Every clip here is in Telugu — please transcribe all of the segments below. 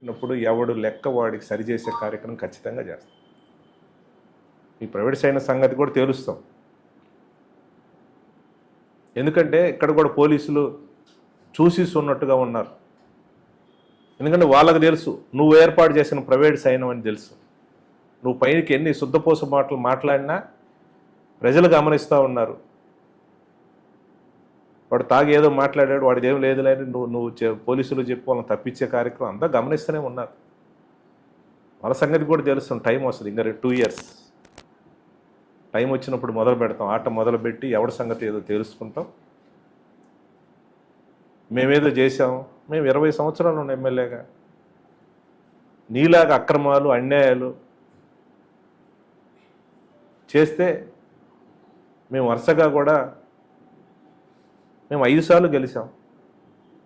ఉన్నప్పుడు ఎవడు లెక్క వాడికి సరిచేసే కార్యక్రమం ఖచ్చితంగా చేస్తాం. ఈ ప్రైవేట్ అయిన సంగతి కూడా తేలుస్తాం. ఎందుకంటే ఇక్కడ కూడా పోలీసులు చూసి ఉన్నట్టుగా ఉన్నారు. ఎందుకంటే వాళ్ళకి తెలుసు నువ్వు ఏర్పాటు చేసిన ప్రైవేట్ సైన్యం అని తెలుసు. నువ్వు పైకి ఎన్ని శుద్ధపోస మాటలు మాట్లాడినా ప్రజలు గమనిస్తూ ఉన్నారు. వాడు తాగి ఏదో మాట్లాడాడు, వాడిది ఏం లేదు లేని నువ్వు పోలీసులు చెప్పి వాళ్ళని తప్పించే కార్యక్రమం అంతా గమనిస్తూనే ఉన్నారు. వాళ్ళ సంగతి కూడా తెలుస్తుంది. టైం వస్తుంది, ఇంకా 2 years టైం వచ్చినప్పుడు మొదలు పెడతాం. ఆట మొదలుపెట్టి ఎవరి సంగతి ఏదో తెలుసుకుంటాం. మేమేదో చేసాం. మేము 20 సంవత్సరాలు ఉన్న ఎమ్మెల్యేగా నీలాగా అక్రమాలు అన్యాయాలు చేస్తే మేము వరుసగా కూడా మేము 5 సార్లు గెలిచాం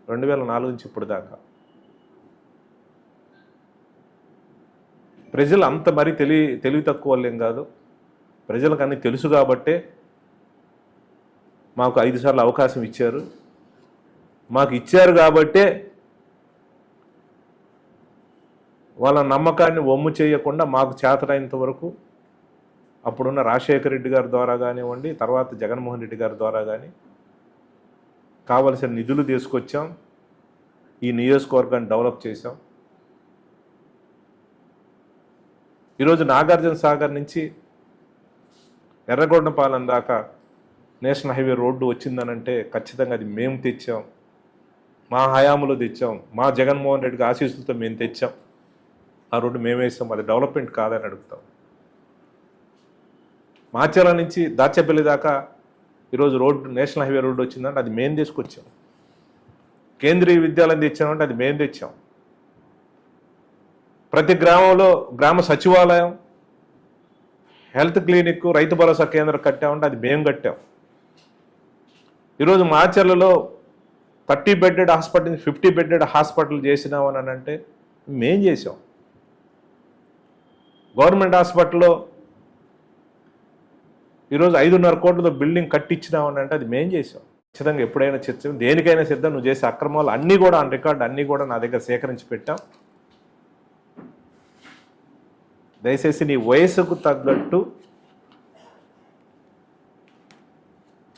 2004 నుంచి ఇప్పుడు దాకా. ప్రజలు అంత మరీ తెలివి తక్కువ వాళ్ళేం కాదు. ప్రజలకు అన్నీ తెలుసు కాబట్టే మాకు 5 సార్లు అవకాశం ఇచ్చారు. మాకు ఇచ్చారు కాబట్టే వాళ్ళ నమ్మకాన్ని వమ్ము చేయకుండా మాకు చేతనైనంత వరకు అప్పుడున్న రాజశేఖర రెడ్డి గారి ద్వారా కానివ్వండి, తర్వాత జగన్మోహన్ రెడ్డి గారి ద్వారా కానీ కావలసిన నిధులు తీసుకొచ్చాం. ఈ నియోజకవర్గాన్ని డెవలప్ చేశాం. ఈరోజు నాగార్జున సాగర్ నుంచి ఎర్రగొండపాలెం దాకా నేషనల్ హైవే రోడ్డు వచ్చిందనంటే ఖచ్చితంగా అది మేము తెచ్చాం. మా హయాంలో తెచ్చాం. మా జగన్మోహన్ రెడ్డికి ఆశీస్సులతో మేము తెచ్చాం. ఆ రోడ్డు మేము వేసాం. అది డెవలప్మెంట్ కాదని అడుగుతాం. మాచర్ల నుంచి దాచేపల్లి దాకా ఈరోజు రోడ్డు నేషనల్ హైవే రోడ్డు వచ్చిందంటే అది మేము తీసుకొచ్చాం. కేంద్రీయ విద్యాలయం తెచ్చామంటే అది మేము తెచ్చాం. ప్రతి గ్రామంలో గ్రామ సచివాలయం, హెల్త్ క్లినిక్, రైతు భరోసా కేంద్రం కట్టామంటే అది మేము కట్టాం. ఈరోజు మాచర్లలో 30 బెడ్డెడ్ హాస్పిటల్ 50 బెడ్డెడ్ హాస్పిటల్ చేసినామని అంటే మేం చేసాం. గవర్నమెంట్ హాస్పిటల్లో ఈరోజు 5.5 కోట్లతో బిల్డింగ్ కట్టించినామని అంటే అది మేం చేసాం. ఖచ్చితంగా ఎప్పుడైనా చర్చ దేనికైనా సిద్ధం. నువ్వు చేసే అక్రమాలు అన్నీ కూడా ఆన్ రికార్డ్ అన్నీ కూడా నా దగ్గర సేకరించి పెట్టాం. దయచేసి నీ వయసుకు తగ్గట్టు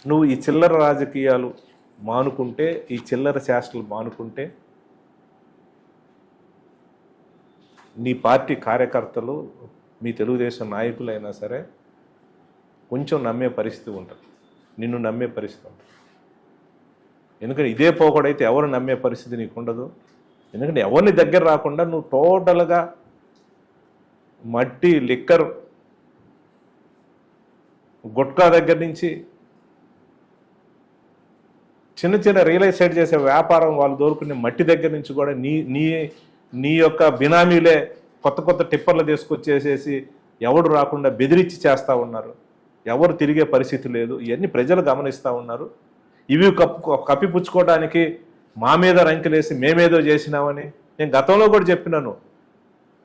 నువ్వు ఈ చిల్లర రాజకీయాలు మానుకుంటే, ఈ చిల్లర చేష్టలు మానుకుంటే నీ పార్టీ కార్యకర్తలు, మీ తెలుగుదేశం నాయకులైనా సరే కొంచెం నమ్మే పరిస్థితి ఉంటుంది. నిన్ను నమ్మే పరిస్థితి ఉంటుంది. ఎందుకంటే ఇదే పోకడైతే ఎవరు నమ్మే పరిస్థితి నీకు ఉండదు. ఎందుకంటే ఎవరిని దగ్గర రాకుండా నువ్వు టోటల్గా మట్టి, లిక్కర్, గుట్కా దగ్గర నుంచి చిన్న చిన్న రియల్ ఎస్టేట్ చేసే వ్యాపారం వాళ్ళు దొరుకునే మట్టి దగ్గర నుంచి కూడా నీ యొక్క బినామీలే కొత్త కొత్త టిప్పర్లు తీసుకొచ్చేసేసి ఎవడు రాకుండా బెదిరించి చేస్తూ ఉన్నారు. ఎవరు తిరిగే పరిస్థితి లేదు. ఇవన్నీ ప్రజలు గమనిస్తూ ఉన్నారు. ఇవి కప్పిపుచ్చుకోవడానికి మా మీద రంకెలేసి మేమేదో చేసినామని నేను గతంలో కూడా చెప్పినాను.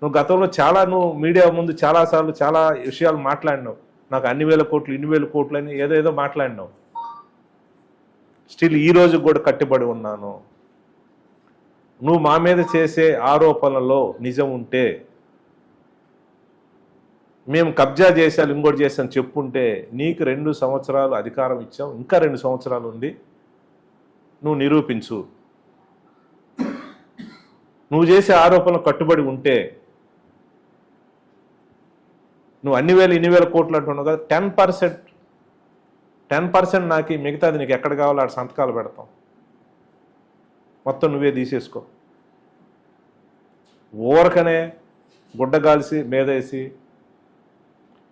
నువ్వు గతంలో నువ్వు మీడియా ముందు చాలాసార్లు చాలా విషయాలు మాట్లాడినావు. నాకు అన్ని వేల కోట్లు, ఇన్ని వేల కోట్లు అని ఏదో మాట్లాడినావు. స్టిల్ ఈ రోజు కూడా కట్టుబడి ఉన్నాను. నువ్వు మా మీద చేసే ఆరోపణలలో నిజం ఉంటే, మేము కబ్జా చేశాను ఇంకోటి చేశాను చెప్పుంటే, నీకు 2 సంవత్సరాలు అధికారం ఇచ్చాం, ఇంకా 2 సంవత్సరాలు ఉంది, నువ్వు నిరూపించు. నువ్వు చేసే ఆరోపణలు కట్టుబడి ఉంటే, నువ్వు అన్ని వేల ఇన్ని వేల కోట్లు అంటున్నావు కదా, 10% నాకు మిగతాది నీకు ఎక్కడ కావాలో ఆడ సంతకాలు పెడతాం. మొత్తం నువ్వే తీసేసుకో. ఊరకనే గుడ్డగాల్సి మీదేసి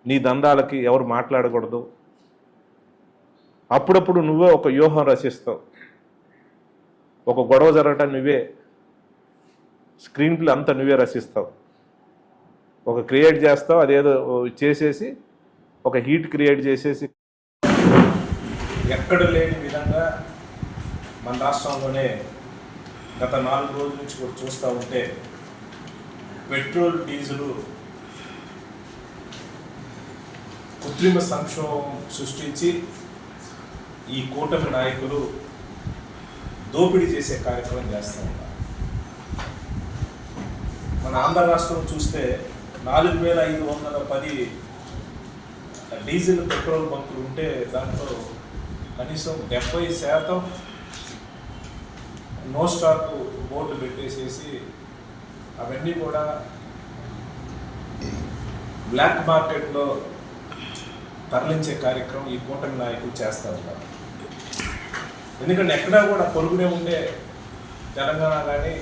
నీ దందాలకి ఎవరు మాట్లాడకూడదు. అప్పుడప్పుడు నువ్వే ఒక వ్యూహం రచిస్తావు. ఒక గొడవ జరగటం నువ్వే స్క్రీన్ ప్లే అంతా నువ్వే రచిస్తావు. ఒక క్రియేట్ చేస్తావు, అదేదో చేసేసి ఒక హీట్ క్రియేట్ చేసేసి ఎక్కడ లేని విధంగా మన రాష్ట్రంలోనే గత 4 రోజుల నుంచి కూడా చూస్తూ ఉంటే పెట్రోల్, డీజిల్ కృత్రిమ సంక్షోభం సృష్టించి ఈ కూటమి నాయకులు దోపిడీ చేసే కార్యక్రమం చేస్తూ ఉన్నారు. మన ఆంధ్ర రాష్ట్రం చూస్తే 4,510 డీజిల్ పెట్రోల్ బంకులు ఉంటే దాంట్లో కనీసం 70% నో స్టాక్ బోర్డు పెట్టేసేసి అవన్నీ కూడా బ్లాక్ మార్కెట్లో తరలించే కార్యక్రమం ఈ కూటమి నాయకులు చేస్తూ ఉంటారు. ఎందుకంటే ఎక్కడా కూడా పొరుగునే ఉండే తెలంగాణ కానీ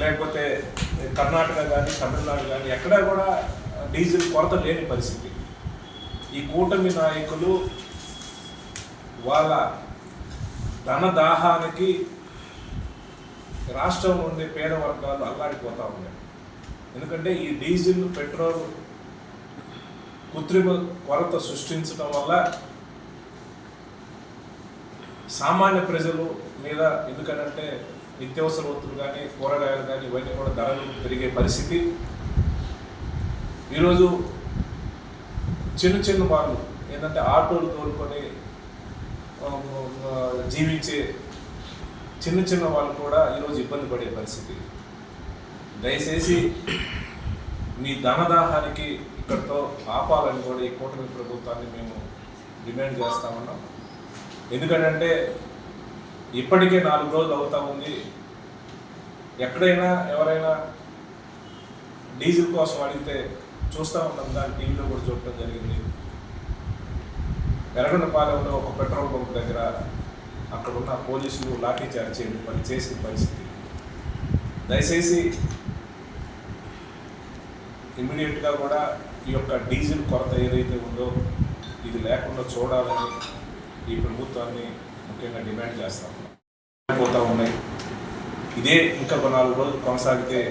లేకపోతే కర్ణాటక కానీ తమిళనాడు కానీ ఎక్కడా కూడా డీజిల్ కొరత లేని పరిస్థితి. ఈ కూటమి నాయకులు వాళ్ళ ధనదాహానికి రాష్ట్రంలో ఉండే పేద వర్గాలు అల్లాడిపోతూ ఉన్నాయి. ఎందుకంటే ఈ డీజిల్ పెట్రోల్ కృత్రిమ కొరత సృష్టించడం వల్ల సామాన్య ప్రజలు మీద, ఎందుకంటే నిత్యావసర వస్తువులు కానీ కూరగాయలు కానీ ఇవన్నీ కూడా ధరలు పెరిగే పరిస్థితి. ఈరోజు చిన్న వాళ్ళు ఏంటంటే ఆటోలు తోలుకొని జీవించే చిన్న వాళ్ళు కూడా ఈరోజు ఇబ్బంది పడే పరిస్థితి. దయచేసి మీ ధనదాహానికి ఇక్కడితో ఆపాలని కూడా ఈ కూటమి ప్రభుత్వాన్ని మేము డిమాండ్ చేస్తా ఉన్నాం. ఎందుకంటే ఇప్పటికే 4 రోజులు అవుతా ఉంది. ఎక్కడైనా ఎవరైనా డీజిల్ కోసం అడిగితే చూస్తూ ఉంటాం, దాని టీవీలో కూడా చూడటం జరిగింది. ఎర్రగొండపాలెంలో ఒక పెట్రోల్ బంక్ దగ్గర అక్కడున్న పోలీసులు లాఠీచార్జ్ చేయడం చేసిన పరిస్థితి. దయచేసి ఇమ్మీడియట్గా కూడా ఈ యొక్క డీజిల్ కొరత ఏదైతే ఉందో ఇది లేకుండా చూడాలని ఈ ప్రభుత్వాన్ని ముఖ్యంగా డిమాండ్ చేస్తాం. పోతూ ఉన్నాయి. ఇదే ఇంకా 4 రోజులు కొనసాగితే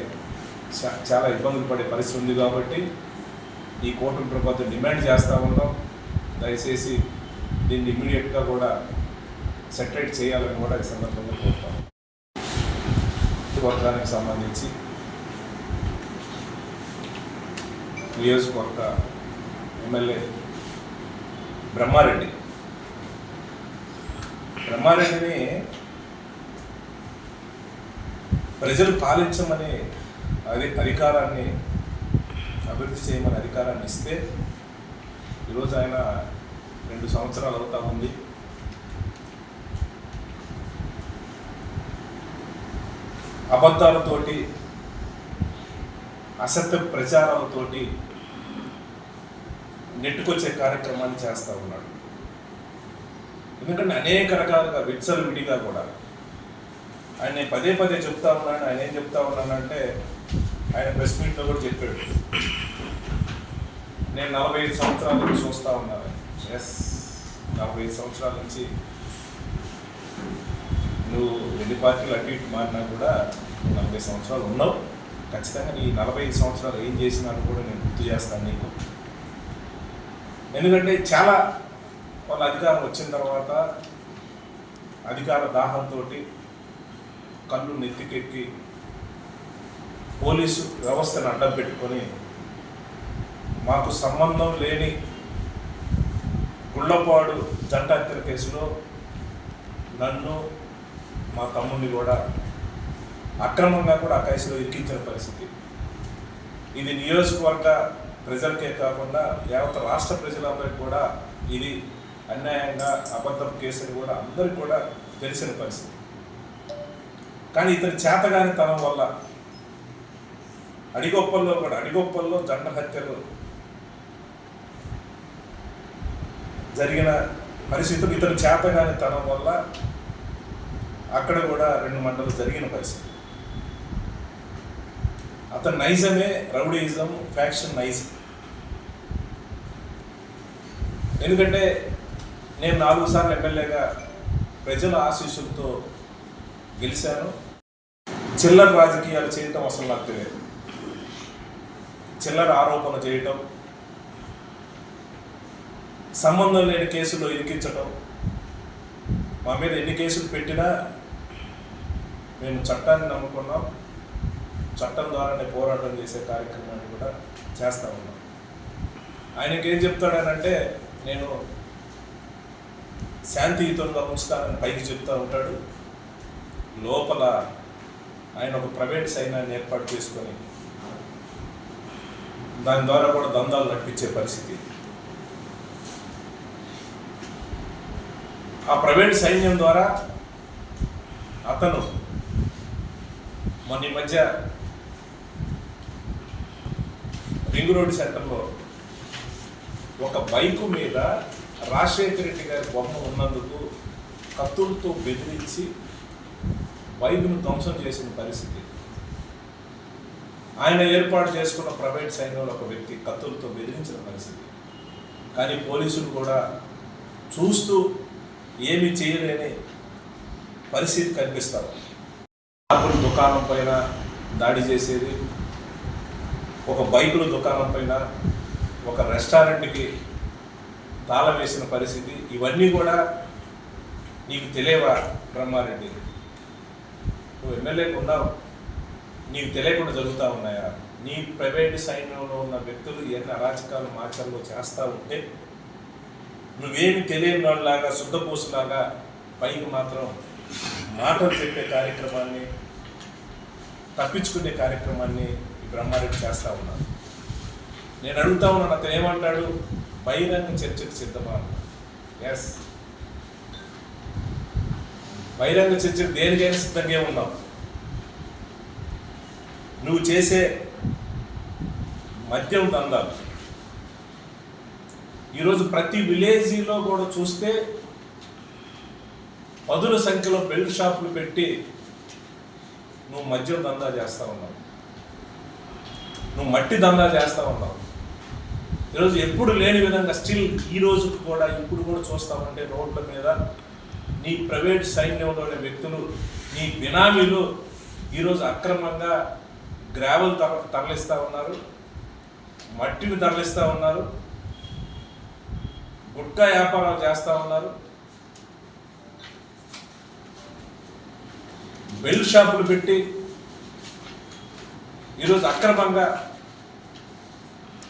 చాలా ఇబ్బందులు పడే పరిస్థితి ఉంది. కాబట్టి ఈ కూటమి ప్రభుత్వం డిమాండ్ చేస్తూ ఉన్నాం. దయచేసి దీన్ని ఇమ్మీడియట్గా కూడా సెటరేట్ చేయాలని కూడా ఈ సందర్భంగా కోరుతాం. వర్గానికి సంబంధించి నియోజకవర్గ ఎమ్మెల్యే బ్రహ్మారెడ్డిని ప్రజలు పాలించమని అధికారాన్ని అభివృద్ధి చేయమని అధికారాన్ని ఇస్తే ఈరోజు ఆయన 2 సంవత్సరాలు అవుతా ఉంది. అబద్ధాలతోటి అసత్య ప్రచారాలతోటి నెట్టుకొచ్చే కార్యక్రమాన్ని చేస్తూ ఉన్నాడు. ఎందుకంటే అనేక రకాలుగా విడిగా కూడా ఆయన నేను పదే చెప్తా ఉన్నాను. ఆయన ఏం చెప్తా ఉన్నానంటే ఆయన ప్రెస్ మీట్లో కూడా చెప్పాడు, నేను 45 సంవత్సరాల నుంచి చూస్తూ ఉన్నాను. 45 సంవత్సరాల నుంచి నువ్వు ఎన్ని పార్టీలు అటు ఇటు మారినా కూడా 40 సంవత్సరాలు ఉన్నావు. ఖచ్చితంగా నీ 45 సంవత్సరాలు ఏం చేసినాను కూడా నేను గుర్తు చేస్తాను నీకు. ఎందుకంటే చాలా వాళ్ళ అధికారం వచ్చిన తర్వాత అధికార దాహంతో కళ్ళు నెత్తికెక్కి పోలీసు వ్యవస్థను అడ్డం పెట్టుకొని మాకు సంబంధం లేని గుళ్ళపాడు జంట హత్యల కేసులో నన్ను మా తమ్ముడిని కూడా అక్రమంగా కూడా ఆ కేసులో ఇరికించిన పరిస్థితి. ఇది నియోజకవర్గ ప్రజలకే కాకుండా యావత్ రాష్ట్ర ప్రజలందరికీ కూడా ఇది అన్యాయంగా అబద్ధం కేసులు కూడా అందరికీ కూడా తెలిసిన పరిస్థితి. కానీ ఇతని చేతగాని తనం వల్ల అడిగొప్పల్లో జంట హత్యలు జరిగిన పరిస్థితులు ఇతని చేతగాని తనం వల్ల అక్కడ కూడా 2 మంటలు జరిగిన పరిస్థితి. అతని నైజమే రౌడీయిజం, ఫ్యాక్షన్ నైజం. ఎందుకంటే నేను 4 సార్లు ఎమ్మెల్యేగా ప్రజల ఆశీస్సులతో గెలిచాను. చిల్లర రాజకీయాలు చేయటం అసలు నాకు తెలియదు. చిల్లర ఆరోపణ చేయటం, సంబంధం లేని కేసుల్లో ఇరికించటం, మా మీద ఎన్ని కేసులు పెట్టినా మేము చట్టాన్ని నమ్ముకున్నాం, చట్టం ద్వారానే పోరాటం చేసే కార్యక్రమాన్ని కూడా చేస్తూ ఉన్నాం. ఆయనకేం చెప్తాడనంటే నేను శాంతియుతంగా ఉంచుతానని పైకి చెప్తూ ఉంటాడు, లోపల ఆయన ఒక ప్రైవేట్ సైన్యాన్ని ఏర్పాటు చేసుకొని దాని ద్వారా కూడా దందాలు నడిపించే పరిస్థితి. ఆ ప్రైవేట్ సైన్యం ద్వారా అతను మొన్న ఈ మధ్య రింగ్ రోడ్ సెంటర్లో ఒక బైకు మీద రాజశేఖర రెడ్డి గారి బొమ్మ ఉన్నందుకు కత్తులతో బెదిరించి బైకును ధ్వంసం చేసిన పరిస్థితి. ఆయన ఏర్పాటు చేసుకున్న ప్రైవేట్ సైన్యంలో ఒక వ్యక్తి కత్తులతో బెదిరించిన పరిస్థితి. కానీ పోలీసులు కూడా చూస్తూ ఏమీ చేయలేని పరిస్థితి కనిపిస్తారు. ఆకుల దుకాణం పైన దాడి చేసేది, ఒక బైకుల దుకాణం పైన, ఒక రెస్టారెంట్కి తాళం వేసిన పరిస్థితి. ఇవన్నీ కూడా నీకు తెలియవా బ్రహ్మారెడ్డి? నువ్వు ఎమ్మెల్యేకి ఉన్నావు, నీకు తెలియకుండా జరుగుతూ ఉన్నాయా? నీ ప్రైవేట్ సైన్యంలో ఉన్న వ్యక్తులు ఎన్ని అరాచకాలు మాచల్లో చేస్తూ ఉంటే నువ్వేమి తెలియని వాళ్ళలాగా శుద్ధపూసలాగా పైకి మాత్రం మాటలు చెప్పే కార్యక్రమాన్ని, తప్పించుకునే కార్యక్రమాన్ని ఈ బ్రహ్మారెడ్డి చేస్తూ ఉన్నాను. నేను అడుగుతా ఉన్నాను, అతను ఏమంటాడు? బహిరంగ చర్చకు సిద్ధమా? ఎస్, బహిరంగ చర్చకు దేనికైనా సిద్ధంగా ఉన్నావు. నువ్వు చేసే మద్యం దందాలు ఈరోజు ప్రతి విలేజీలో కూడా చూస్తే పదుల సంఖ్యలో బెల్ట్ షాపులు పెట్టి నువ్వు మద్యం దందా చేస్తూ ఉన్నావు, నువ్వు మట్టి దందా చేస్తూ ఉన్నావు. ఈరోజు ఎప్పుడు లేని విధంగా స్టిల్ ఈ రోజుకి కూడా ఇప్పుడు కూడా చూస్తామంటే రోడ్ల మీద నీ ప్రైవేట్ సైన్యంలోని వ్యక్తులు, నీ బినామీలు ఈరోజు అక్రమంగా గ్రావెల్ తరలిస్తూ ఉన్నారు, మట్టిని తరలిస్తూ ఉన్నారు, గుట్కా వ్యాపారాలు చేస్తూ ఉన్నారు, బెల్ షాపులు పెట్టి ఈరోజు అక్రమంగా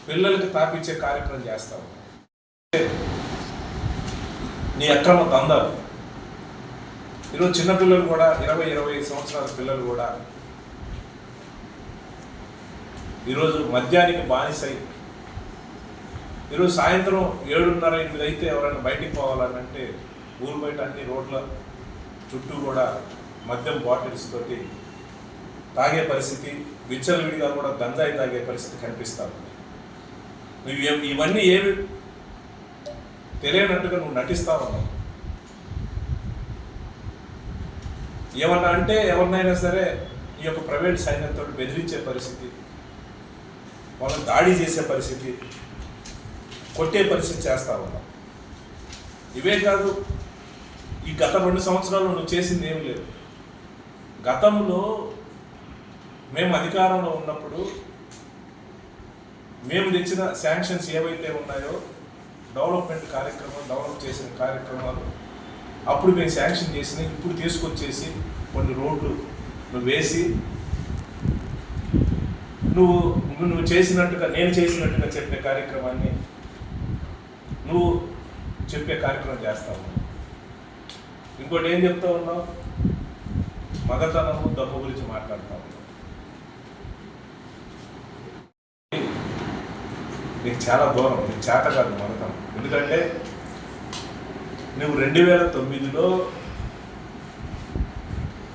పిల్లలకి తాపించే కార్యక్రమం చేస్తా ఉన్నారు. నీ అక్రమ దందాలు ఈరోజు చిన్నపిల్లలు కూడా 20-25 సంవత్సరాల పిల్లలు కూడా ఈరోజు మద్యానికి బానిసై ఈరోజు సాయంత్రం 7:30-8 అయితే ఎవరైనా బయటికి పోవాలనంటే ఊరు బయట అన్ని రోడ్ల చుట్టూ కూడా మద్యం బాటిల్స్ తోటి తాగే పరిస్థితి, విచ్చలవిడిగా కూడా గంజాయి తాగే పరిస్థితి కనిపిస్తాను. నువ్వు ఇవన్నీ ఏమి తెలియనట్టుగా నువ్వు నటిస్తా ఉన్నావు. ఏమన్నా అంటే ఎవరినైనా సరే ఈ యొక్క ప్రైవేట్ సైన్యంతో బెదిరించే పరిస్థితి, వాళ్ళని దాడి చేసే పరిస్థితి, కొట్టే పరిస్థితి చేస్తా ఉన్నావు. ఇవే కాదు, ఈ గత 2 సంవత్సరాలు నువ్వు చేసింది ఏమి లేదు. గతంలో మేము అధికారంలో ఉన్నప్పుడు మేము తెచ్చిన శాంక్షన్స్ ఏవైతే ఉన్నాయో డెవలప్మెంట్ కార్యక్రమం, డెవలప్ చేసిన కార్యక్రమాలు అప్పుడు మేము శాంక్షన్ చేసిన ఇప్పుడు తీసుకొచ్చేసి కొన్ని రోడ్లు నువ్వు వేసి నువ్వు చేసినట్టుగా, నేను చేసినట్టుగా చెప్పే కార్యక్రమాన్ని నువ్వు చెప్పే కార్యక్రమం చేస్తావు. ఇంకోటి ఏం చెప్తా ఉన్నావు? మగతనము, దమ్ము గురించి మాట్లాడుతూ ఉన్నావు. నీకు చాలా దూరం, నీకు చేత కాదు మగతనం. ఎందుకంటే నువ్వు 2009లో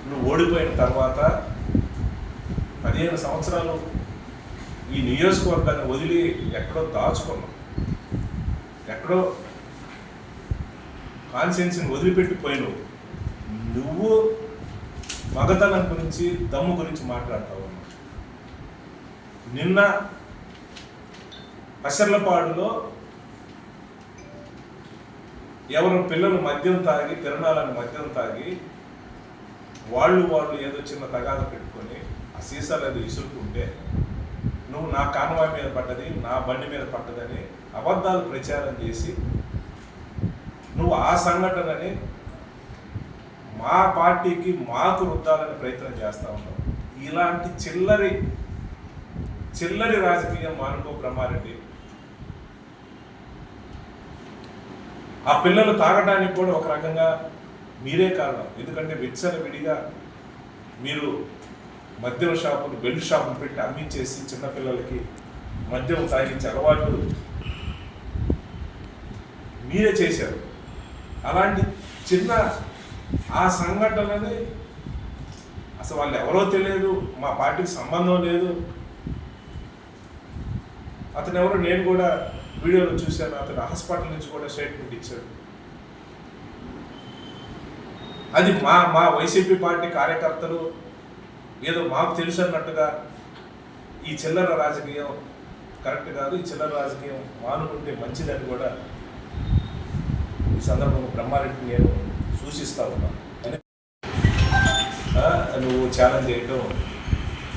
నువ్వు ఓడిపోయిన తర్వాత 15 సంవత్సరాలు ఈ నియోజకవర్గాన్ని వదిలి ఎక్కడో దాచుకున్నావు, ఎక్కడో కాన్స్టిట్యున్సీని వదిలిపెట్టిపోయినావు. నువ్వు మగతనం గురించి, దమ్ము గురించి మాట్లాడతావు. నిన్న పసర్లపాడులో ఎవరు పిల్లలు మద్యం తాగి, తిరణాలని మద్యం తాగి వాళ్ళు ఏదో చిన్న తగాద పెట్టుకొని ఆ సీసాలు ఏదో ఇసురుకుంటే నువ్వు నా కాన్వాయ్ మీద పడ్డది, నా బండి మీద పడ్డదని అబద్ధాలు ప్రచారం చేసి నువ్వు ఆ సంఘటనని మా పార్టీకి మాకు రుద్దాలని ప్రయత్నం చేస్తూ ఉన్నావు. ఇలాంటి చిల్లరి రాజకీయం మానుకో బ్రహ్మారెడ్డి. ఆ పిల్లలు తాగడానికి కూడా ఒక రకంగా మీరే కారణం. ఎందుకంటే విడిగా మీరు మద్యం షాపులు, బెల్ట్ షాపులు పెట్టి అమ్మించేసి చిన్నపిల్లలకి మద్యం తాగించే అలవాటు మీరే చేశారు. అలాంటి చిన్న ఆ సంఘటనని అసలు వాళ్ళు ఎవరో తెలియదు, మా పార్టీకి సంబంధం లేదు, అతను ఎవరో నేను కూడా వీడియోలో చూశాను, అతను హాస్పిటల్ నుంచి కూడా స్టేట్మెంట్ ఇచ్చాడు. అది మా వైసీపీ పార్టీ కార్యకర్తలు ఏదో మాకు తెలుసు అన్నట్టుగా ఈ చిల్లర రాజకీయం కరెక్ట్ కాదు, ఈ చిల్లర రాజకీయం మానుకుంటే మంచిదని కూడా ఈ సందర్భంగా బ్రహ్మారెడ్డిని నేను సూచిస్తా ఉన్నాను. నువ్వు ఛాలెంజ్ చేయటం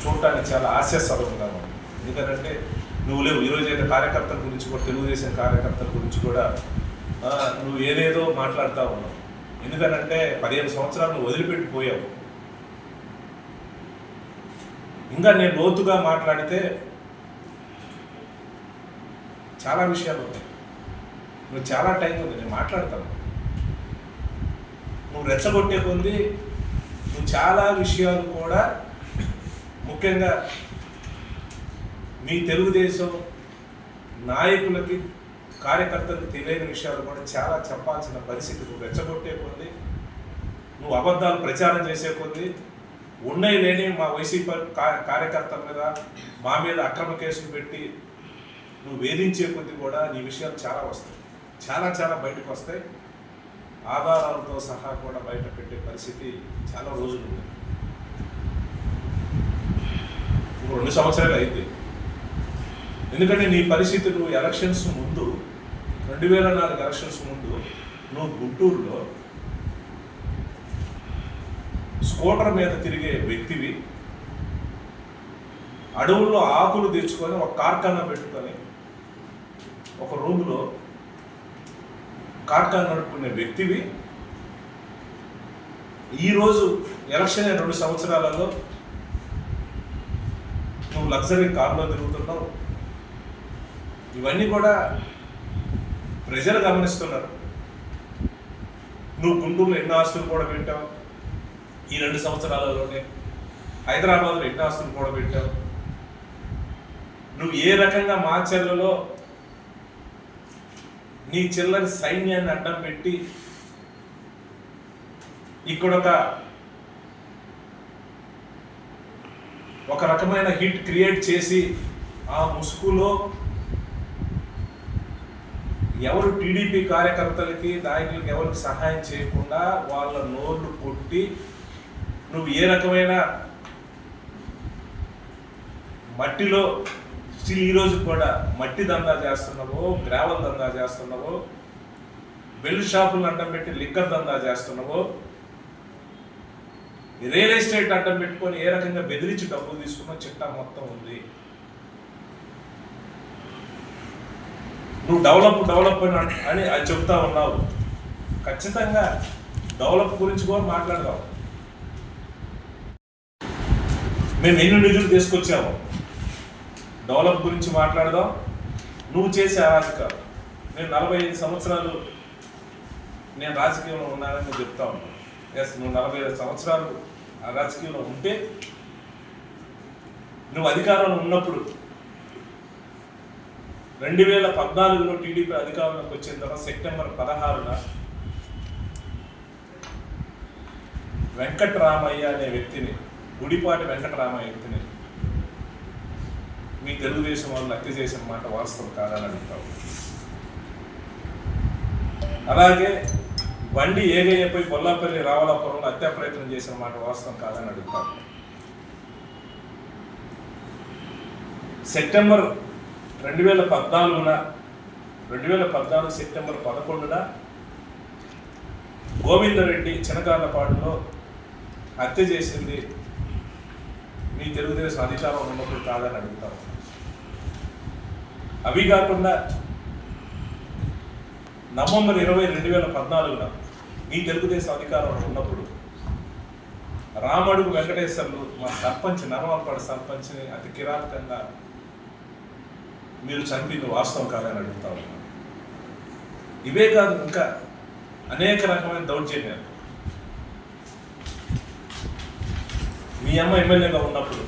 చూడటానికి చాలా హాస్యాస్పదంగా ఉంది. ఎందుకంటే నువ్వు లేవు ఈరోజు అయితే కార్యకర్తల గురించి కూడా, తెలుగుదేశం కార్యకర్తల గురించి కూడా నువ్వు ఏదేదో మాట్లాడుతూ ఉన్నావు. ఎందుకనంటే 15 సంవత్సరాలు నువ్వు వదిలిపెట్టిపోయావు. ఇంకా నేను లోతుగా మాట్లాడితే చాలా విషయాలు ఉన్నాయి. నువ్వు చాలా టైం ఉంది, నేను మాట్లాడతాను. నువ్వు రెచ్చగొట్టే కొంది నువ్వు చాలా విషయాలు కూడా, ముఖ్యంగా మీ తెలుగుదేశం నాయకులకి కార్యకర్తలకు తెలియని విషయాలు కూడా చాలా చెప్పాల్సిన పరిస్థితి. నువ్వు రెచ్చగొట్టే కొంది, నువ్వు అబద్ధాలు ప్రచారం చేసే కొంది, ఉన్నాయి లేని మా వైసీపీ కార్యకర్తల మీద మా మీద అక్రమ కేసులు పెట్టి నువ్వు వేధించే కొద్ది కూడా నీ విషయాలు చాలా వస్తాయి, చాలా చాలా బయటకు వస్తాయి. ఆధారాలతో సహా కూడా బయట పెట్టే పరిస్థితి చాలా రోజులు ఉంది. 2 సంవత్సరాలు అయితే, ఎందుకంటే నీ పరిస్థితి నువ్వు ఎలక్షన్స్ ముందు 2004 ఎలక్షన్స్ ముందు నువ్వు గుంటూరులో స్కూటర్ మీద తిరిగే వ్యక్తివి, అడవుల్లో ఆకులు తెచ్చుకొని ఒక కార్ఖానా పెట్టుకొని ఒక రూమ్లో కార్ఖానా నడుపుకునే వ్యక్తివి. ఈరోజు ఎలక్షన్ 2 సంవత్సరాలలో నువ్వు లగ్జరీ కార్లో తిరుగుతున్నావు. ఇవన్నీ కూడా ప్రజలు గమనిస్తున్నారు. నువ్వు గుంటూరులో ఎన్నో ఆస్తులు కూడా పెట్టావు, ఈ 2 సంవత్సరాలలోనే హైదరాబాద్లో ఎన్నో ఆస్తులు కూడా పెట్టావు. నువ్వు ఏ రకంగా మాచర్లలో నీ చిల్లరి సైన్యాన్ని అడ్డం పెట్టి ఇక్కడ ఒక రకమైన హిట్ క్రియేట్ చేసి ఆ ముసుగులో ఎవరు టీడీపీ కార్యకర్తలకి నాయకులకి ఎవరికి సహాయం చేయకుండా వాళ్ళ నోళ్ళు కొట్టి నువ్వు ఏ రకమైన మట్టిలో స్టిల్ ఈరోజు కూడా మట్టి దందా చేస్తున్నావో, గ్రావెల్ దందా చేస్తున్నావో, బెల్ట్ షాపులను అడ్డం పెట్టి లిక్కర్ దందా చేస్తున్నావో, రియల్ ఎస్టేట్ అడ్డం పెట్టుకొని ఏ రకంగా బెదిరించి డబ్బులు తీసుకున్న చిట్టా మొత్తం ఉంది. నువ్వు డెవలప్ అని అది చెప్తా ఉన్నావు. ఖచ్చితంగా డెవలప్ గురించి కూడా మాట్లాడదాం. మేము ఎన్ని నిధులు తీసుకొచ్చాము, డెవలప్ గురించి మాట్లాడదాం. నువ్వు చేసే అరాజకాలు, నేను 45 సంవత్సరాలు నేను రాజకీయంలో ఉన్నానని నువ్వు చెప్తా ఉన్నావు. ఎస్, నువ్వు 45 సంవత్సరాలు ఆ రాజకీయంలో ఉంటే, నువ్వు అధికారంలో ఉన్నప్పుడు 2014లో టీడీపీ అధికారంలోకి వచ్చిన తర్వాత సెప్టెంబర్ 16న వెంకటరామయ్య అనే వ్యక్తిని, గుడిపాటి వెంకటరామయ్య వ్యక్తిని మీ తెలుగుదేశం వాళ్ళు హత్య చేసిన మాట వాస్తవం కాదని అడుగుతావు. అలాగే బండి ఏగయ్యపై కొల్లాపల్లి రావలాపురంలో హత్యా ప్రయత్నం చేసిన మాట వాస్తవం కాదని అడుగుతావు. సెప్టెంబర్ 2014 సెప్టెంబర్ 11న గోవిందరెడ్డి చినకార్లపాడులో హత్య చేసింది మీ తెలుగుదేశం అధికారం ఉన్నప్పుడు కాదని అడుగుతారు. అవి కాకుండా నవంబర్ 20, 2014న మీ తెలుగుదేశం అధికారంలో ఉన్నప్పుడు రామడుగు వెంకటేశ్వర్లు మా సర్పంచ్, నరవాలపాడు సర్పంచ్ని అతి కిరాతకంగా మీరు చంపింది వాస్తవం కాదని అడుగుతా ఉన్నాను. ఇవే కాదు, ఇంకా అనేక రకమైన దౌర్జన్యాలు. మీ అమ్మ ఎమ్మెల్యేగా ఉన్నప్పుడు